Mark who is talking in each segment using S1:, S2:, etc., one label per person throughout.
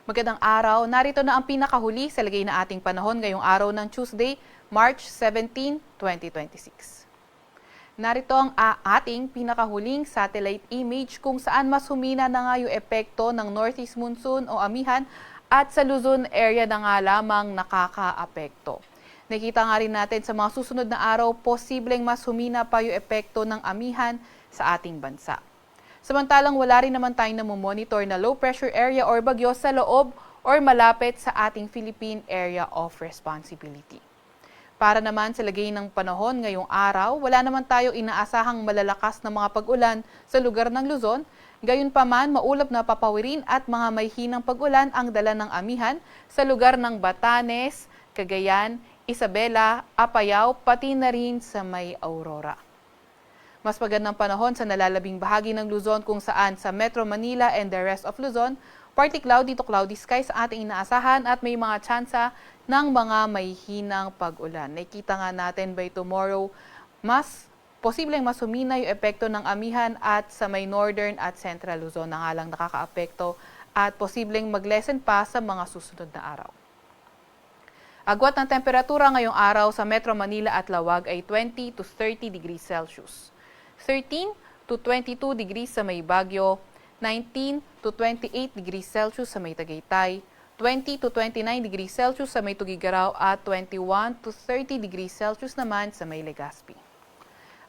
S1: Magandang araw, narito na ang pinakahuli sa lagay na ating panahon ngayong araw ng Tuesday, March 17, 2026. Narito ang ating pinakahuling satellite image kung saan mas humina na nga yung epekto ng northeast monsoon o amihan at sa Luzon area na nga lamang nakakaapekto. Nakita nga rin natin sa mga susunod na araw, posibleng mas humina pa yung epekto ng amihan sa ating bansa. Samantalang wala rin naman tayong namomonitor na low pressure area or bagyo sa loob or malapit sa ating Philippine Area of Responsibility. Para naman sa lagay ng panahon ngayong araw, wala naman tayo inaasahang malalakas na mga pag-ulan sa lugar ng Luzon. Gayunpaman, maulap na papawirin at mga may hinang pag-ulan ang dala ng amihan sa lugar ng Batanes, Cagayan, Isabela, Apayao, pati na rin sa may Aurora. Mas magandang panahon sa nalalabing bahagi ng Luzon kung saan sa Metro Manila and the rest of Luzon, partly cloudy to cloudy skies ang ating inaasahan at may mga tsansa ng mga may hinang pag-ulan. Nakikita nga natin by tomorrow, posibleng mas humina yung epekto ng amihan at sa may northern at central Luzon na nga lang nakakaapekto at posibleng mag-lessen pa sa mga susunod na araw. Agwat ng temperatura ngayong araw sa Metro Manila at Lawag ay 20 to 30 degrees Celsius. 13 to 22 degrees sa may Baguio, 19 to 28 degrees Celsius sa may Tagaytay, 20 to 29 degrees Celsius sa may Tugigaraw at 21 to 30 degrees Celsius naman sa may Legazpi.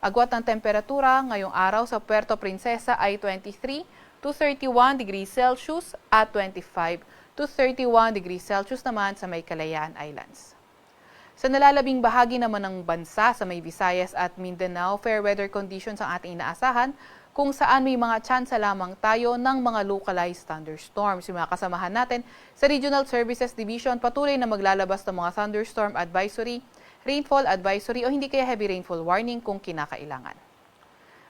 S1: Agwat ng temperatura ngayong araw sa Puerto Princesa ay 23 to 31 degrees Celsius at 25 to 31 degrees Celsius naman sa may Kalayaan Islands. Sa nalalabing bahagi naman ng bansa sa may Visayas at Mindanao, fair weather conditions ang ating inaasahan kung saan may mga tsansa lamang tayo ng mga localized thunderstorms. Yung mga kasamahan natin sa Regional Services Division patuloy na maglalabas ng mga thunderstorm advisory, rainfall advisory o hindi kaya heavy rainfall warning kung kinakailangan.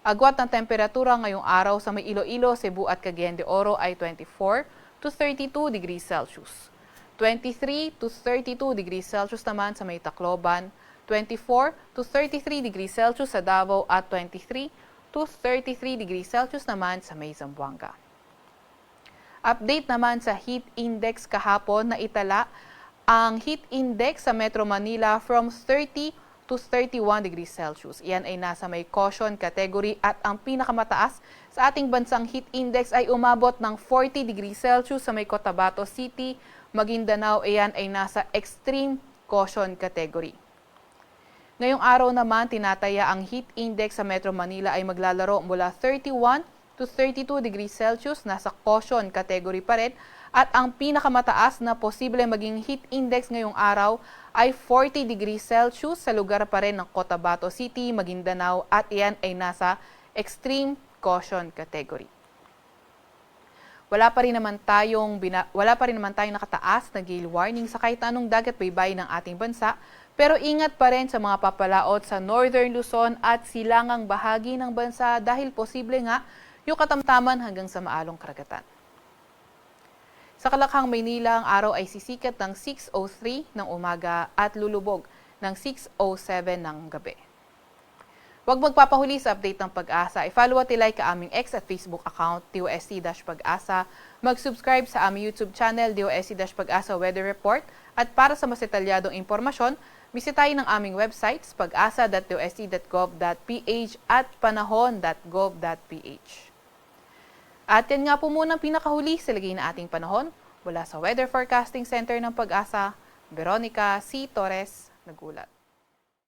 S1: Agwat ng temperatura ngayong araw sa may Iloilo, Cebu at Cagayan de Oro ay 24 to 32 degrees Celsius. 23 to 32 degrees Celsius naman sa may Tacloban, 24 to 33 degrees Celsius sa Davao at 23 to 33 degrees Celsius naman sa may Zamboanga. Update naman sa heat index kahapon na itala ang heat index sa Metro Manila from 30 to 31 degrees Celsius. Iyan ay nasa may caution category at ang pinakamataas sa ating bansang heat index ay umabot ng 40 degrees Celsius sa may Cotabato City, Maguindanao. Iyan ay nasa extreme caution category. Ngayong araw naman, tinataya ang heat index sa Metro Manila ay maglalaro mula 31 to 32 degrees Celsius, nasa caution category pa rin, at ang pinakamataas na posible maging heat index ngayong araw ay 40 degrees Celsius sa lugar pa rin ng Cotabato City, Maguindanao at iyan ay nasa extreme caution category. Wala pa rin naman tayong nakataas na gale warning sa kahit anong dagat baybay ng ating bansa, pero ingat pa rin sa mga papalaot sa Northern Luzon at silangang bahagi ng bansa dahil posible nga yung katamtaman hanggang sa maalong karagatan. Sa Kalakhang, Maynila, ang araw ay sisikat ng 6:03 ng umaga at lulubog ng 6:07 ng gabi. Huwag magpapahuli sa update ng Pag-asa. I-follow at i-like ang aming X at Facebook account, DOST-Pag-asa. Mag-subscribe sa aming YouTube channel, DOST-Pag-asa Weather Report. At para sa mas detalyadong impormasyon, bisitahin ang aming websites, pag-asa.dost.gov.ph at panahon.gov.ph. At yan nga po muna ang pinakahuli sa lagay na ating panahon. Mula sa Weather Forecasting Center ng Pag-asa, Veronica C. Torres, nagulat.